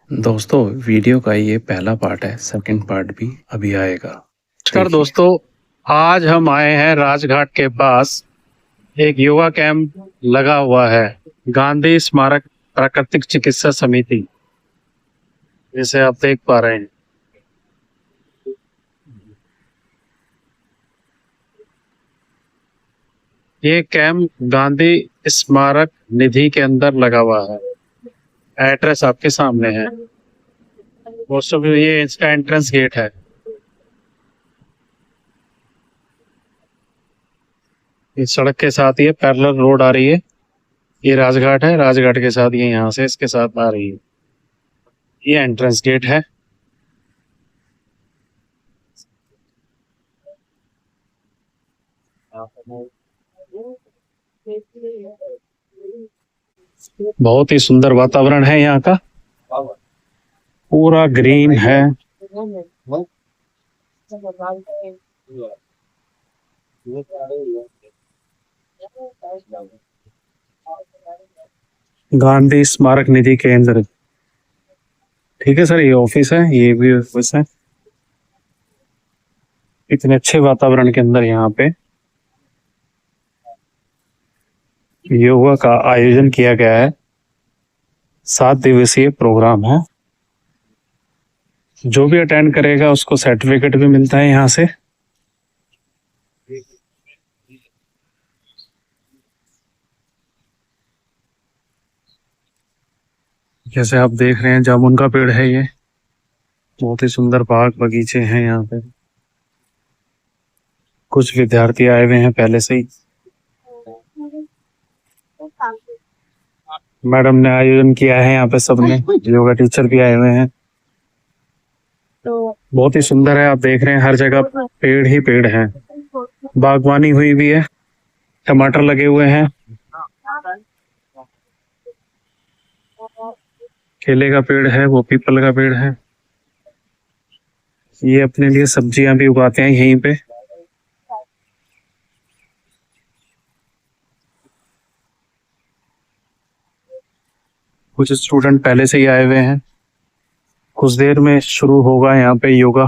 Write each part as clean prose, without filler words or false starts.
दोस्तों वीडियो का ये पहला पार्ट है, सेकंड पार्ट भी अभी आएगा। नमस्कार दोस्तों, आज हम आए हैं राजघाट के पास। एक योगा कैंप लगा हुआ है, गांधी स्मारक प्राकृतिक चिकित्सा समिति, जैसे आप देख पा रहे हैं। ये कैंप गांधी स्मारक निधि के अंदर लगा हुआ है। एड्रेस आपके सामने है दोस्तों, ये इसका एंट्रेंस गेट है। इस सड़क के साथ ये पैरेलल रोड आ रही है। ये राजघाट है, राजघाट के साथ ये यहाँ से इसके साथ आ रही है। ये एंट्रेंस गेट है। बहुत ही सुंदर वातावरण है यहाँ का, पूरा ग्रीन है। गांधी स्मारक निधि केंद्र, ठीक है सर, ये ऑफिस है, ये भी ऑफिस है। इतने अच्छे वातावरण के अंदर यहाँ पे योगा का आयोजन किया गया है। 7 दिवसीय प्रोग्राम है। जो भी अटेंड करेगा उसको सर्टिफिकेट भी मिलता है यहाँ से। जैसे आप देख रहे हैं, जामुन का पेड़ है ये। बहुत ही सुंदर बाग बगीचे हैं यहाँ पे। कुछ विद्यार्थी आए हुए हैं पहले से ही। मैडम ने आयोजन किया है यहाँ पे, सबने, योगा टीचर भी आए हुए हैं। बहुत ही सुंदर है। आप देख रहे हैं हर जगह पेड़ ही पेड़ हैं। बागवानी हुई भी है, टमाटर लगे हुए हैं, केले का पेड़ है, वो पीपल का पेड़ है। ये अपने लिए सब्जियां भी उगाते हैं यहीं पे। कुछ स्टूडेंट पहले से ही आए हुए हैं। कुछ देर में शुरू होगा यहाँ पे योगा।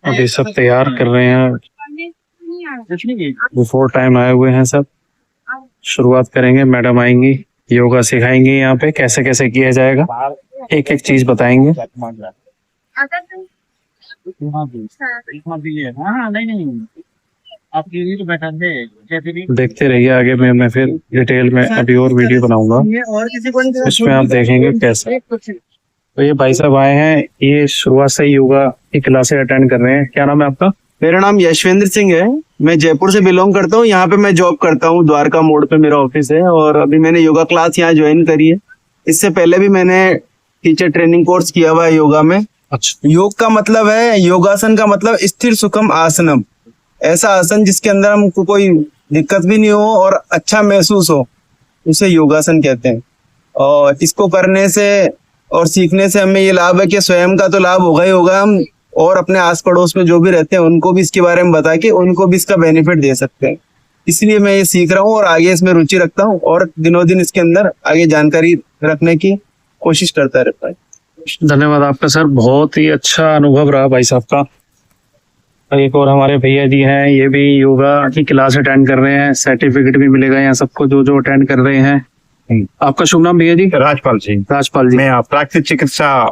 अभी सब तैयार कर रहे हैं, बिफोर टाइम आए हुए हैं सब। शुरुआत करेंगे, मैडम आएंगी, योगा सिखाएंगे यहाँ पे कैसे कैसे किया जाएगा, एक एक चीज बताएंगे। देखते रहिए आगे में, मैं फिर डिटेल में अभी और वीडियो बनाऊंगा, उसमें आप देखेंगे कैसे। तो ये भाई साहब आए हैं, ये शुरुआत से योगा की क्लासेस अटेंड कर रहे हैं। क्या नाम है आपका? मेरा नाम यशवेंद्र सिंह है। मैं जयपुर से बिलोंग करता हूँ। यहाँ पे मैं जॉब करता हूँ, द्वारका मोड़ पे मेरा ऑफिस है। और अभी मैंने योगा क्लास यहाँ ज्वाइन करी है। इससे पहले भी मैंने टीचर ट्रेनिंग कोर्स किया हुआ है योगा में। अच्छा। योग का मतलब है, योगासन का मतलब स्थिर सुखम आसनम, ऐसा आसन जिसके अंदर हमको कोई दिक्कत भी नहीं हो और अच्छा महसूस हो, उसे योगासन कहते हैं। और इसको करने से और सीखने से हमें ये लाभ है कि स्वयं का तो लाभ होगा ही होगा, हम और अपने आस पड़ोस में जो भी रहते हैं उनको भी इसके बारे में बता के उनको भी इसका बेनिफिट दे सकते हैं। इसलिए मैं ये सीख रहा हूँ और आगे इसमें रुचि रखता हूँ और दिनों दिन इसके अंदर आगे जानकारी रखने की कोशिश करता रहता है। धन्यवाद आपका सर, बहुत ही अच्छा अनुभव रहा भाई साहब का। एक और हमारे भैया जी हैं, ये भी योगा की क्लास अटेंड कर रहे हैं। सर्टिफिकेट भी मिलेगा यहाँ सबको जो जो अटेंड कर रहे हैं। आपका शुभ नाम भैया जी? राजपाल सिंह। राजपाल जी। मैं प्राकृतिक चिकित्सा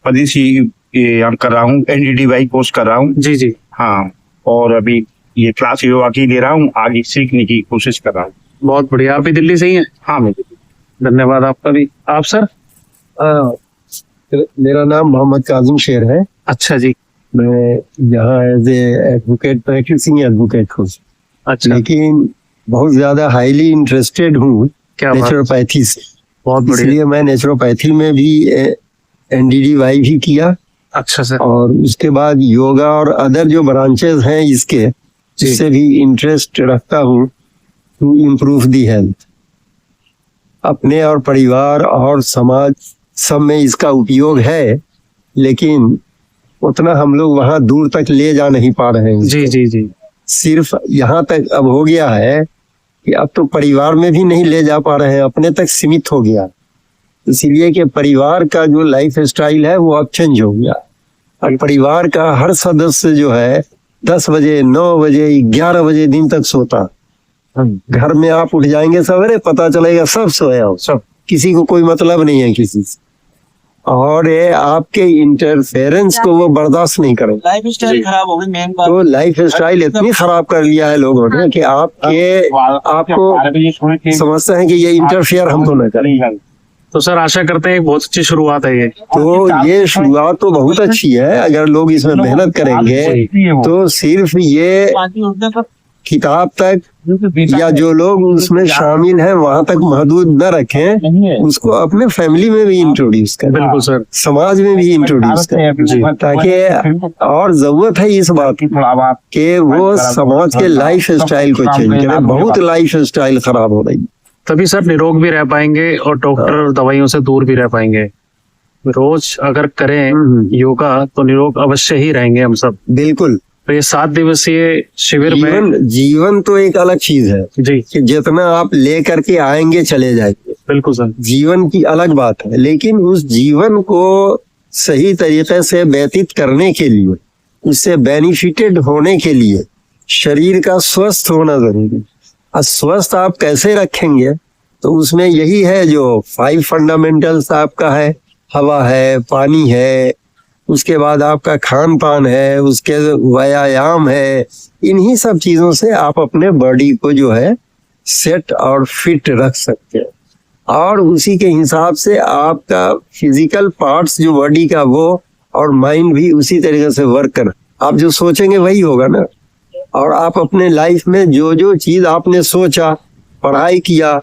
पद्धति कर रहा हूँ, NDDY कोर्स कर रहा हूँ। जी जी। हाँ, और अभी ये क्लास योगा की ले रहा हूँ, आगे सीखने की कोशिश कर रहा हूँ। बहुत बढ़िया। आप भी दिल्ली से ही हैं? हाँ, मैं धन्यवाद आपका भी। आप सर? मेरा नाम मोहम्मद काजिम शेर है। अच्छा जी। मैं यहाँ एज एडवोकेट, प्रैक्टिसिंग एडवोकेट हूँ। अच्छा। लेकिन बहुत ज्यादा हाईली इंटरेस्टेड हूँ नेचुरोपैथी से। बहुत बढ़िया। इसलिए मैं नेचुरोपैथी में भी NDDY भी किया। अच्छा सर। और उसके बाद योगा और अदर जो ब्रांचेस हैं इसके, जिससे भी इंटरेस्ट रखता हूँ टू इम्प्रूव दी हेल्थ। अपने और परिवार और समाज सब में इसका उपयोग है, लेकिन उतना हम लोग वहां दूर तक ले जा नहीं पा रहे हैं। जी जी जी। सिर्फ यहाँ तक अब हो गया है कि अब तो परिवार में भी नहीं ले जा पा रहे हैं, अपने तक सीमित हो गया। इसीलिए कि परिवार का जो लाइफ स्टाइल है वो अब चेंज हो गया। और परिवार का हर सदस्य जो है 10 बजे 9 बजे 11 बजे दिन तक सोता। घर में आप उठ जाएंगे सवेरे, पता चलेगा सब सोया हो, सब, किसी को कोई मतलब नहीं है किसी से। और ये आपके इंटरफेरेंस को वो बर्दाश्त नहीं करेंगे। लाइफ स्टाइल खराब हो गई मेन बात। तो लाइफ स्टाइल इतनी खराब कर लिया है लोगों ने कि आपको समझते हैं कि ये इंटरफेयर हमको न करें। तो सर आशा करते हैं एक बहुत अच्छी शुरुआत है ये। तो ये शुरुआत तो बहुत अच्छी है, अगर लोग इसमें मेहनत करेंगे तो सिर्फ ये किताब तक या जो लोग उसमें शामिल हैं वहां तक महदूद न रखें, उसको अपने फैमिली में भी इंट्रोड्यूस करें, बिल्कुल सर, समाज में भी इंट्रोड्यूस करें, ताकि और जरूरत है इस बात की कि वो समाज के लाइफ स्टाइल को चेंज करें। बहुत लाइफ स्टाइल खराब हो रही है, तभी सर निरोग भी रह पाएंगे और डॉक्टर और दवाइयों से दूर भी रह पाएंगे। रोज अगर करें योगा तो निरोग अवश्य ही रहेंगे हम सब। बिल्कुल। तो ये 7 दिवसीय शिविर में जीवन तो एक अलग चीज है जी, कि जितना आप ले करके आएंगे चले जाएंगे, बिल्कुल सर, जीवन की अलग बात है, लेकिन उस जीवन को सही तरीके से व्यतीत करने के लिए, उससे बेनिफिटेड होने के लिए शरीर का स्वस्थ होना जरूरी है। और स्वस्थ आप कैसे रखेंगे तो उसमें यही है जो 5 फंडामेंटल्स आपका है, हवा है, पानी है, उसके बाद आपका खान पान है, उसके व्यायाम है। इन्हीं सब चीजों से आप अपने बॉडी को जो है सेट और फिट रख सकते हैं, और उसी के हिसाब से आपका फिजिकल पार्ट्स जो बॉडी का वो और माइंड भी उसी तरीके से वर्क कर, आप जो सोचेंगे वही होगा ना। और आप अपने लाइफ में जो जो चीज आपने सोचा, पढ़ाई किया,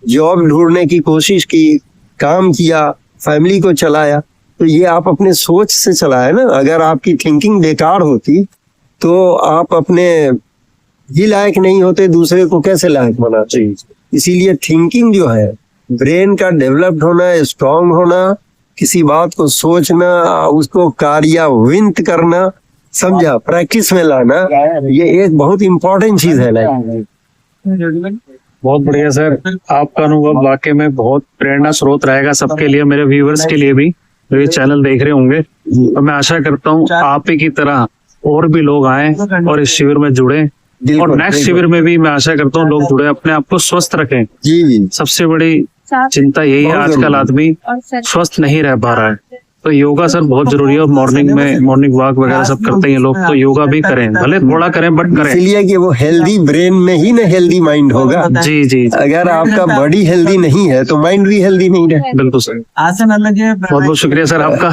जॉब ढूंढने की कोशिश की, काम किया, फैमिली को चलाया, तो ये आप अपने सोच से चलाए ना। अगर आपकी थिंकिंग बेकार होती तो आप अपने ही लायक नहीं होते, दूसरे को कैसे लायक बनाते। इसीलिए थिंकिंग जो है, ब्रेन का डेवलप्ड होना, स्ट्रांग होना, किसी बात को सोचना, उसको कार्यान्वित करना, समझा, प्रैक्टिस में लाना, ये एक बहुत इंपॉर्टेंट चीज है लाइफ में। बहुत बढ़िया सर, आपका अनुभव वाकई में बहुत प्रेरणा स्रोत रहेगा सबके लिए, मेरे व्यूवर्स के लिए भी जो ये चैनल देख रहे होंगे। और मैं आशा करता हूँ आप ही की तरह और भी लोग आए और इस शिविर में जुड़े, और नेक्स्ट शिविर में भी मैं आशा करता हूँ लोग जुड़े, अपने आप को स्वस्थ रखें। जी, सबसे बड़ी चिंता यही है, आजकल आदमी स्वस्थ नहीं रह पा रहा है, तो योगा सर बहुत जरूरी है। और मॉर्निंग में मॉर्निंग वॉक वगैरह सब करते हैं लोग, तो योगा भी करें, भले थोड़ा करें बट करें, इसलिए कि वो हेल्दी ब्रेन में ही ना हेल्दी माइंड होगा। जी जी, अगर आपका बॉडी हेल्दी नहीं है तो माइंड भी हेल्दी नहीं है। बिल्कुल सर, आसन अलग है। बहुत बहुत शुक्रिया सर आपका।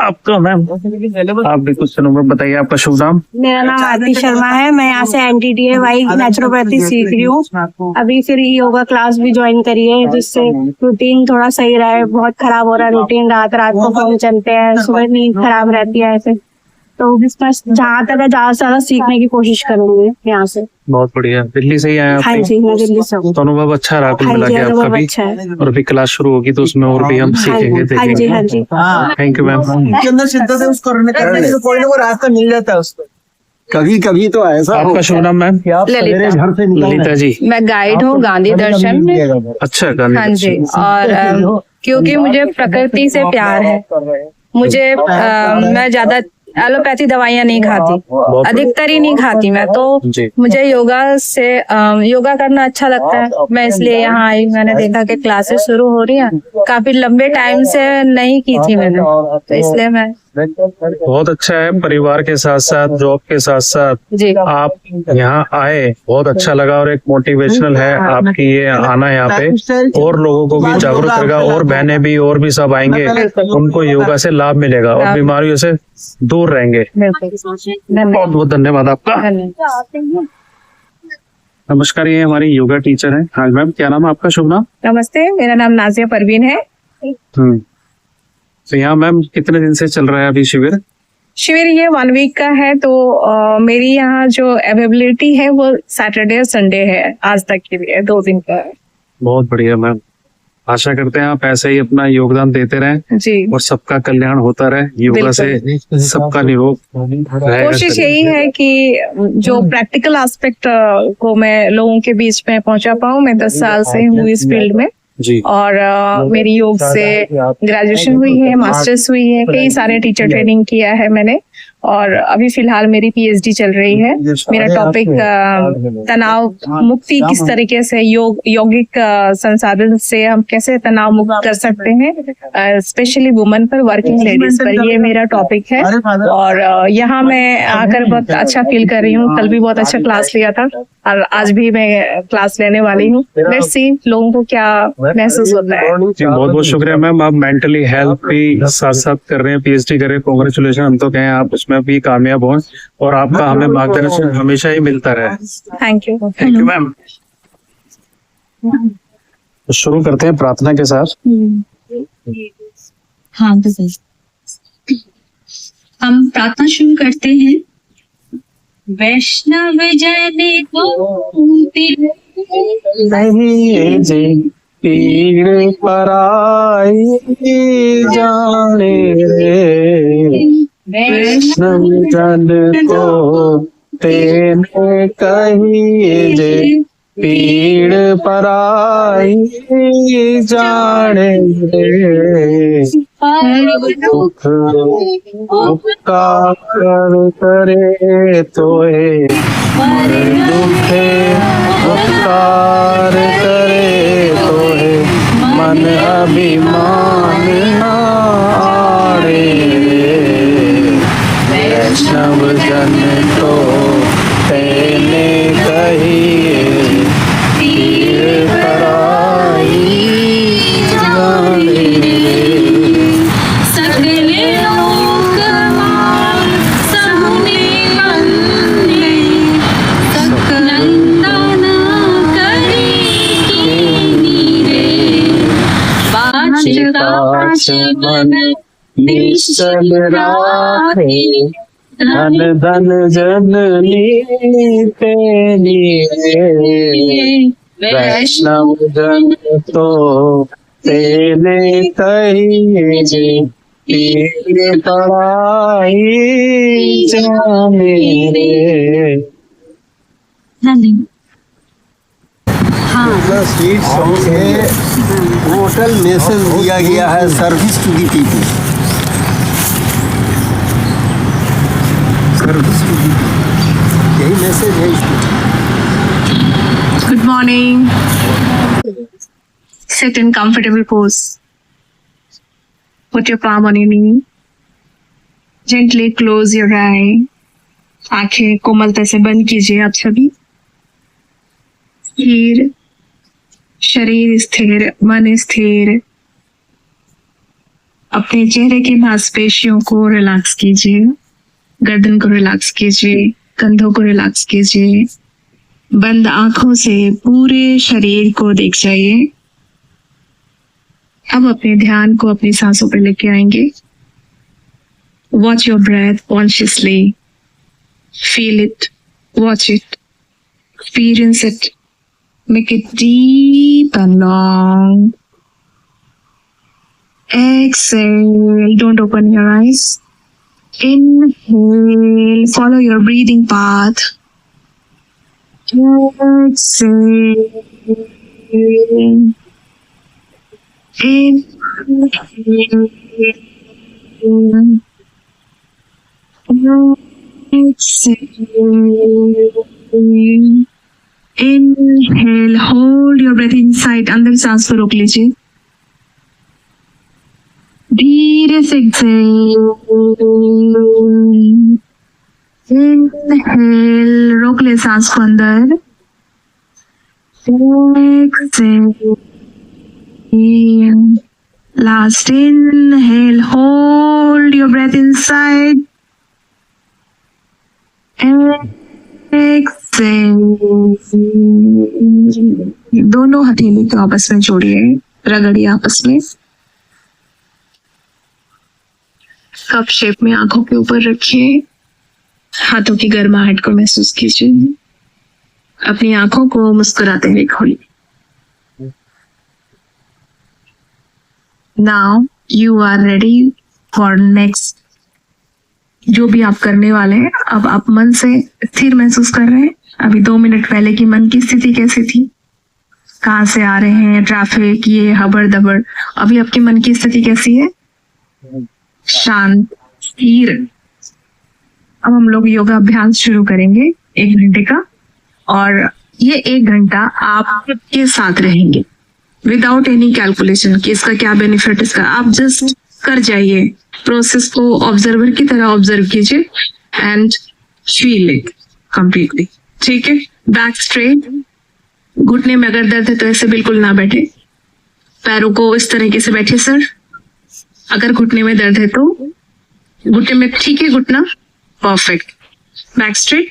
आपका मैम, आप भी कुछ नंबर बताइए, आपका शुभ नाम? मेरा नाम आरती शर्मा है, मैं यहाँ से NTTY नेचुरोपैथी सीख रही हूँ। अभी फिर योगा क्लास भी ज्वाइन करी है, जिससे रूटीन थोड़ा सही रहा है। बहुत खराब हो रहा है रूटीन, रात रात को फोन चलते हैं, सुबह नींद खराब रहती है ऐसे। तो बिजनेस जहाँ तक है ज्यादा से ज्यादा सीखने की कोशिश करूंगी यहाँ से। बहुत बढ़िया। दिल्ली से ही आए आप? हाँ जी, मैं दिल्ली से हूँ। तो अनुभव अच्छा रहा कुल मिला के आपका भी? अच्छा है। और अभी क्लास शुरू होगी तो उसमें और भी हम सीखेंगे, हाँ जी, हाँ देखेंगे। जी। Thank you ma'am. के अंदर शिद्दत है, उसको कोई ना कोई रास्ता मिल जाता है उसको। कभी कभी तो ऐसा आपका शुभ नाम मैम? ललिता। घर से ललिता जी, मैं गाइड हूँ गांधी दर्शन में। अच्छा गांधी हाँ जी, दर्शन। और क्योंकि मुझे प्रकृति से प्यार है, मुझे मैं ज्यादा एलोपैथी दवाइयाँ नहीं खाती, अधिकतर ही नहीं खाती मैं, तो जी। मुझे योगा से योगा करना अच्छा लगता है। मैं इसलिए यहाँ आई, मैंने देखा कि क्लासेस शुरू हो रही हैं, काफी लंबे टाइम से नहीं की थी मैंने, तो इसलिए मैं। बहुत अच्छा है, परिवार के साथ साथ जॉब के साथ साथ जी आप यहाँ आए, बहुत अच्छा लगा। और एक मोटिवेशनल है आपकी ये आना यहाँ पे, और लोगों को भी जागरूक करेगा, और बहनें भी और भी सब आएंगे, उनको योगा से लाभ मिलेगा और बीमारियों से दूर रहेंगे। बहुत बहुत धन्यवाद आपका। नमस्कार, ये हमारी योगा टीचर है। हाँ मैम, क्या नाम है आपका? शुभ नाम? नमस्ते, मेरा नाम नाजिया परवीन है। तो यहाँ मैम कितने दिन से चल रहा है अभी शिविर? शिविर ये 1 वीक का है, तो मेरी यहाँ जो अवेलेबिलिटी है वो सैटरडे और संडे है, आज तक के लिए 2 दिन का है। बहुत बढ़िया मैम, आशा करते हैं आप ऐसे ही अपना योगदान देते रहें जी, और सबका कल्याण होता रहे। योगा से सबका निरोग रहेगा कोशिश शरीर। यही है कि जो प्रैक्टिकल एस्पेक्ट को मैं लोगों के बीच में पहुंचा पाऊँ। मैं 10 साल से हूँ इस फील्ड में, जी और मेरी योग से ग्रेजुएशन हुई है, मास्टर्स हुई है, कई सारे टीचर ट्रेनिंग किया है मैंने, और अभी फिलहाल मेरी पीएचडी चल रही है। मेरा टॉपिक तनाव मुक्ति, किस तरीके से यौगिक संसाधन से हम कैसे तनाव मुक्त कर सकते हैं, स्पेशली वुमेन पर, वर्किंग लेडीज पर, ये मेरा टॉपिक है। और यहाँ मैं आकर बहुत अच्छा फील कर रही हूँ। कल भी बहुत अच्छा क्लास लिया था और आज भी मैं क्लास लेने वाली हूँ। लेट्स सी लोगों को क्या महसूस होता है। जी, बहुत बहुत शुक्रिया मैम। आप मेंटली हेल्थ भी साथ साथ कर रहे हैं, पीएचडी कर रहे हैं, कांग्रेचुलेशन। हम तो कहें आप उसमें भी कामयाब हों और आपका हमें मार्गदर्शन हमेशा ही मिलता रहे। Thank you. Thank you ma'am. तो शुरू करते हैं प्रार्थना के साथ। हाँ, हम प्रार्थना शुरू करते हैं। वैष्णव जन को नहीं जी पीड़ पराई जाने रे, वैष्णव जन को तेने कही जे, पीड़ पराई जाने रे, दुख उपकार करे तोए, दुखे उपकार करे तोए, मन अभिमान आड़े रे, वैष्णव जन तो तेने कहिए, पीड़ पराई जाने रे। सकल लोक सहुने वंदे, सकलंदन करी कीनी रे, पाँच मन निश्चल राखे, धन धन जननी तेनी रे, वैष्णव जन तो तेने कहिए जे, पीड़ पराई जाने रे। हाँ, स्वीट सॉन्ग है। टोटल मैसेज दिया गया है, service to the people, service to the people, यही मैसेज है इसमें। Good morning. Sit in comfortable pose. Put your palm on your knee. Gently close your eye. आंखें कोमलता से बंद कीजिए आप सभी। स्थिर शरीर, स्थिर मन, स्थिर। अपने चेहरे की मांसपेशियों को रिलैक्स कीजिए, गर्दन को रिलैक्स कीजिए, कंधों को रिलैक्स कीजिए। बंद आंखों से पूरे शरीर को देख जाइए। अब अपने ध्यान को अपनी सांसों पर लेके आएंगे। Watch your breath consciously, feel it, watch it, experience it, make it deep and long. Exhale, don't open your eyes. Inhale, follow your breathing path. Exhale. Inhale. Exhale. Inhale, hold your breath inside. अंदर सांस को रोक लीजिए। धीरे से inhale, रोक ले सांस को अंदर। Last inhale, hold your breath inside. Exhale, दोनों हथेली को आपस में जोड़िए, रगड़िए आपस में। कप शेप में आंखों के ऊपर रखिए, हाथों की गर्माहट को महसूस कीजिए, अपनी आंखों को मुस्कुराते हुए खोलिए। Now you are ready for next. जो भी आप करने वाले हैं, अब आप मन से स्थिर महसूस कर रहे हैं। अभी 2 मिनट पहले की मन की स्थिति कैसी थी, कहाँ से आ रहे हैं, ट्रैफिक, ये हबड़ दबड़, अभी आपके मन की स्थिति कैसी है? शांत, स्थिर। अब हम लोग योगा अभ्यास शुरू करेंगे 1 घंटे का, और ये 1 घंटा आप के साथ रहेंगे विदाउट एनी कैलकुलेशन कि इसका क्या बेनिफिट, इसका आप जस्ट कर जाइए। प्रोसेस को ऑब्जर्वर की तरह ऑब्जर्व कीजिए एंड फील इट कंप्लीटली। ठीक है, बैक स्ट्रेट, घुटने में अगर दर्द है तो ऐसे बिल्कुल ना बैठे, पैरों को इस तरीके से बैठिए सर। अगर घुटने में दर्द है तो घुटने में ठीक है घुटना, perfect. Back straight,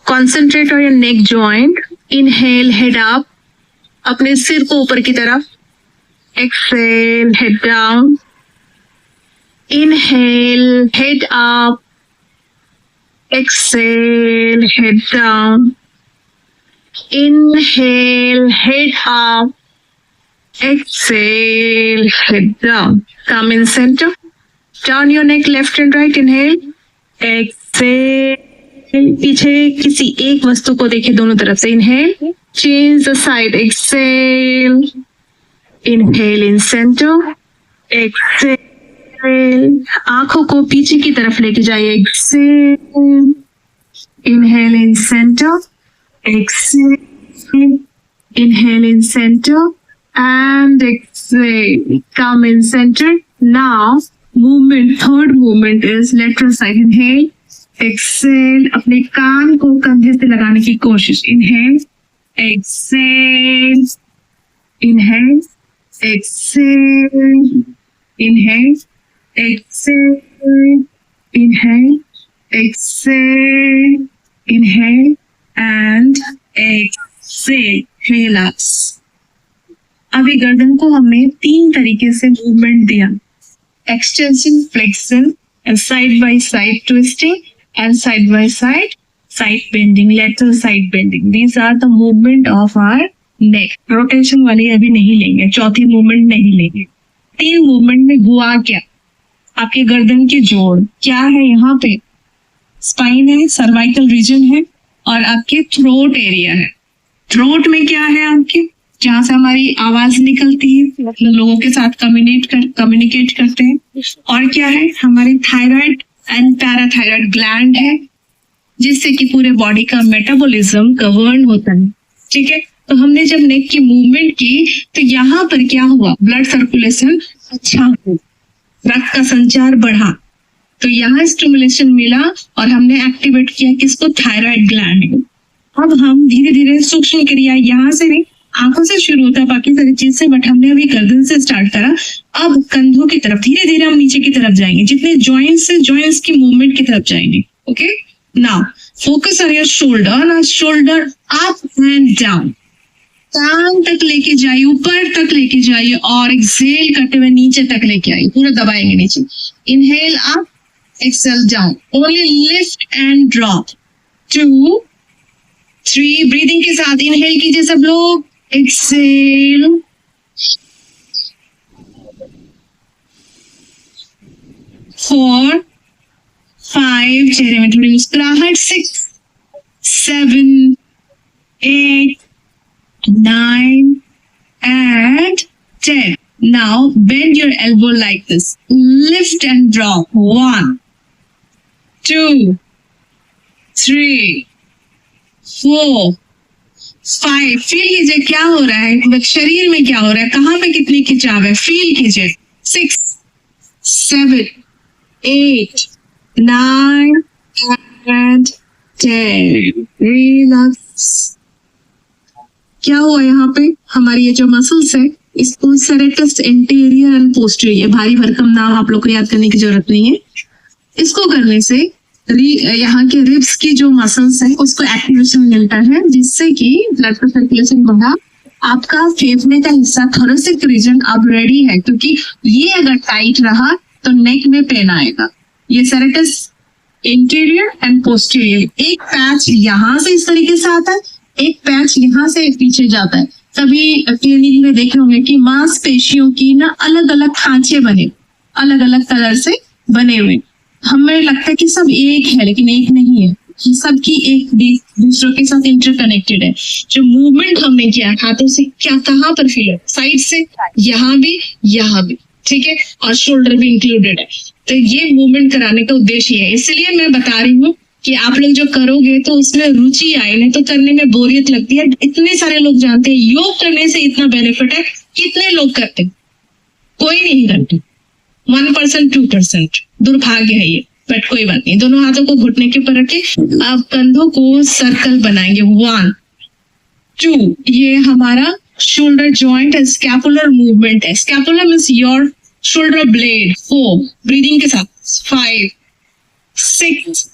concentrate on your neck joint. Inhale, head up, अपने सिर को ऊपर की तरफ। Exhale, head down. Inhale, head up. Exhale, हेad down. Inhale, head up. Exhale, head down. Come in center. Turn your neck left and right. Inhale. Exhale. पीछे किसी एक वस्तु को देखें दोनों तरफ से. Inhale. Change the side. Exhale. Inhale in center. Exhale. आंखों को पीछे की तरफ लेके जाइए. Exhale. Inhale in center. Exhale. Inhale in center. And exhale. Come in center. Now, movement, third movement is lateral side. Inhale. Exhale. अपने कान को कंधे से लगाने की कोशिश. Inhale. Exhale. Inhale. Exhale. Inhale. Exhale. Inhale. Exhale. Inhale. And exhale. Relax. अभी गर्दन को हमने 3 तरीके से मूवमेंट दिया. Extension, flexion, and side by side twisting, and side by side bending, lateral side bending. These are the movement of our neck. Rotation वाली अभी नहीं लेंगे, चौथी मूवमेंट नहीं लेंगे. 3 मूवमेंट में हुआ क्या? आपके गर्दन के जोड़ क्या है, यहाँ पे स्पाइन है, सर्वाइकल रीजन है, और आपके थ्रोट एरिया है. थ्रोट में क्या है आपके, जहां से हमारी आवाज निकलती है, मतलब लोगों के साथ कम्युनिकेट करते हैं. और क्या है, हमारी थायराइड एंड पैराथायराइड ग्लैंड है, जिससे कि पूरे बॉडी का मेटाबॉलिज्म गवर्न होता है. ठीक है, तो हमने जब नेक की मूवमेंट की तो यहाँ पर क्या हुआ, ब्लड सर्कुलेशन अच्छा हुआ, रक्त का संचार बढ़ा, तो यहाँ स्टिमुलेशन मिला और हमने एक्टिवेट किया किसको, थायराइड ग्लैंड को. अब हम धीरे धीरे सूक्ष्म क्रिया यहाँ से नहीं, आंखों से शुरू होता है, बाकी सारी चीज से, बट हमने अभी गर्दन से स्टार्ट करा. अब कंधों की तरफ धीरे धीरे हम नीचे की तरफ जाएंगे, जितने जॉइंट्स से जॉइंट्स की मूवमेंट की तरफ जाएंगे. Okay, now focus on your shoulder. ना शोल्डर अप एंड डाउन, टांग तक लेके जाइए, ऊपर तक लेके जाइए, और एक्सेल करते हुए नीचे तक लेके आइए, पूरा दबाएंगे नीचे. Inhale up, exhale down. Only lift and drop. 2, 3, breathing के साथ इनहेल कीजिए सब लोग. एक्सेल. 4, 5, चेहरे में थोड़ी मुस्कुराहट. 6, 7, 8, 9 and 10. Now bend your elbow like this. Lift and drop. 1, 2, 3, 4, 5. Feel कीजिए क्या हो रहा है, शरीर में क्या हो रहा है, कहाँ पे कितनी खिंचाव है, फील कीजिए. 6, 7, 8, 9 and 10. Relax. क्या हुआ यहाँ पे, हमारी ये जो मसल्स है, इसको सेरेटस एंटीरियर एंड पोस्टीरियर, ये भारी भरकम नाम आप लोग को याद करने की जरूरत नहीं है. इसको करने से यहाँ के रिब्स की जो मसल्स है उसको एक्टिवेशन मिलता है, जिससे कि ब्लड का सर्कुलेशन बढ़ा. आपका फेफड़े का हिस्सा, थोरेसिक रीजन अब रेडी है, क्योंकि ये अगर टाइट रहा तो नेक में पेन आएगा। ये सेरेटस इंटीरियर एंड पोस्टीरियर, एक पैच यहाँ से इस तरीके से आता है, एक पैच यहाँ से पीछे जाता है। तभी क्लिनिक में देखे होंगे कि मांसपेशियों की ना अलग अलग खांचे बने, अलग अलग कलर से बने हुए। हमें लगता है कि सब एक है, लेकिन एक नहीं है, सबकी एक दूसरों के साथ इंटरकनेक्टेड है। जो मूवमेंट हमने किया हाथों से, क्या कहाँ पर फील है, साइड से, यहाँ भी, ठीक है, और शोल्डर भी इंक्लूडेड है। तो ये मूवमेंट कराने का उद्देश्य है। इसलिए मैं बता रही हूँ कि आप लोग जो करोगे तो उसमें रुचि आए, नहीं तो करने में बोरियत लगती है। इतने सारे लोग जानते हैं योग करने से इतना बेनिफिट है, कितने लोग करते हैं? कोई नहीं करते, 1%, 2%, दुर्भाग्य है ये, बट कोई बात नहीं। दोनों हाथों को घुटने के ऊपर रखे, आप कंधों को सर्कल बनाएंगे, 1, 2, ये हमारा शोल्डर जॉइंट है, स्कैपुलर मूवमेंट है। Scapular means your shoulder blade. 4, breathing के साथ, 5, 6,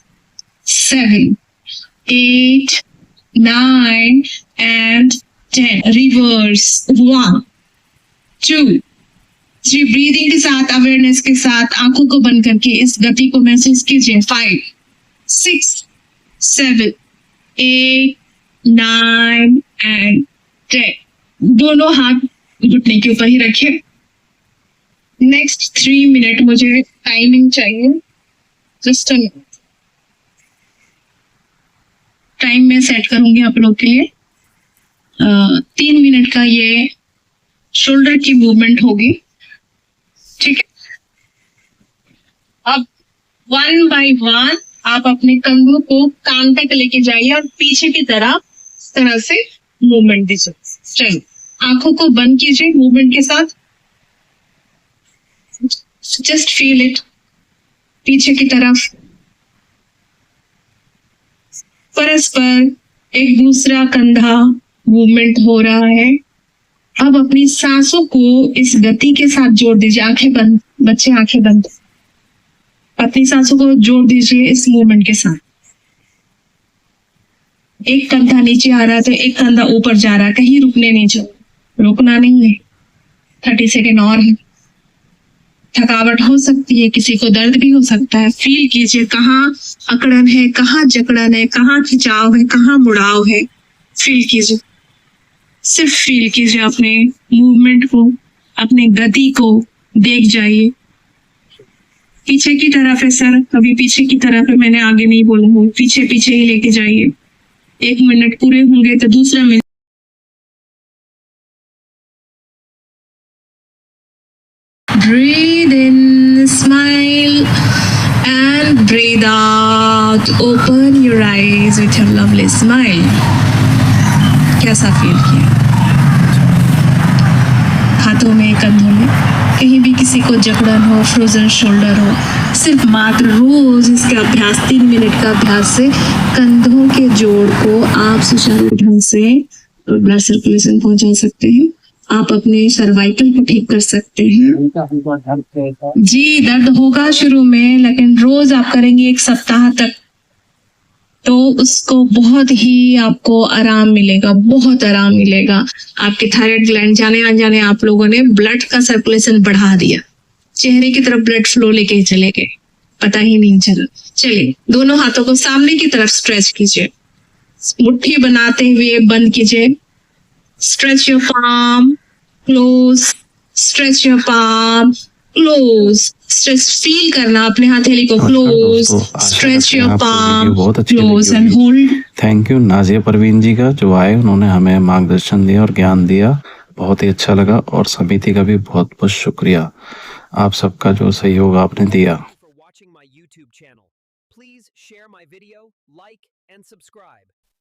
7, 8, 9 and 10, रिवर्स, 1, 2, 3, ब्रीदिंग के साथ, अवेयरनेस के साथ, आंखों को बंद करके इस गति को महसूस कीजिए। 5, 6, 7, 8, 9 and 10, दोनों हाथ घुटने के ऊपर ही रखिए। नेक्स्ट 3 मिनट मुझे टाइमिंग चाहिए, जस्ट अ मिनट। टाइम में सेट करूंगी आप लोग के लिए। 3 मिनट का ये शोल्डर की मूवमेंट होगी, ठीक है। अब 1 by 1 आप अपने कंधों को कान तक लेके जाइए और पीछे की तरफ इस तरह से मूवमेंट दीजिए। चलिए, आंखों को बंद कीजिए मूवमेंट के साथ, जस्ट फील इट। पीछे की तरफ परस्पर एक दूसरा कंधा मूवमेंट हो रहा है। अब अपनी सांसों को इस गति के साथ जोड़ दीजिए। आंखें बंद, बच्चे आंखें बंद, अपनी सांसों को जोड़ दीजिए इस मूवमेंट के साथ। एक कंधा नीचे आ रहा है तो एक कंधा ऊपर जा रहा है, कहीं रुकने नहीं चाहिए, रुकना नहीं है। 30 सेकेंड और है। थकावट हो सकती है, किसी को दर्द भी हो सकता है। फील कीजिए कहाँ अकड़न है, कहाँ जकड़न है, कहाँ खिंचाव है, कहाँ मुड़ाव है। फील कीजिए, सिर्फ फील कीजिए अपने मूवमेंट को, अपने गति को देख जाइए। पीछे की तरफ है सर, अभी पीछे की तरफ है, मैंने आगे नहीं बोला हूँ। पीछे पीछे ही लेके जाइए। 1 मिनट पूरे होंगे तो दूसरा minute. Breathe in, smile and breathe out. Open your eyes with your lovely smile. कैसा फील किया? हाथों में, कंधों में, कहीं भी किसी को जकड़न हो, फ्रोजन शोल्डर हो, सिर्फ मात्र रोज इसका अभ्यास, 3 मिनट का अभ्यास से कंधों के जोड़ को आप सुचारू ढंग से ब्लड सर्कुलेशन पहुंचा सकते हैं। आप अपने सर्वाइकल को ठीक कर सकते हैं। जी, दर्द होगा शुरू में, लेकिन रोज आप करेंगे 1 सप्ताह तक, तो उसको बहुत ही आपको आराम मिलेगा, बहुत आराम मिलेगा। आपके थायराइड ग्लैंड जाने अनजाने आप लोगों ने ब्लड का सर्कुलेशन बढ़ा दिया, चेहरे की तरफ ब्लड फ्लो लेके चले गए, पता ही नहीं चला। चलिए, दोनों हाथों को सामने की तरफ स्ट्रेच कीजिए, मुट्ठी बनाते हुए बंद कीजिए। Stretch your palm, close. Stretch your palm, close. Stretch, feel करना अपने हथेली को, close. Stretch your palm, close and hold. Thank you Nazia Parveen ji का, जो आए, उन्होंने हमें मार्गदर्शन दिया और ज्ञान दिया, बहुत ही अच्छा लगा। और समिति का भी बहुत बहुत शुक्रिया, आप सबका जो सहयोग आपने दिया।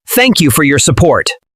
Thank you for your support.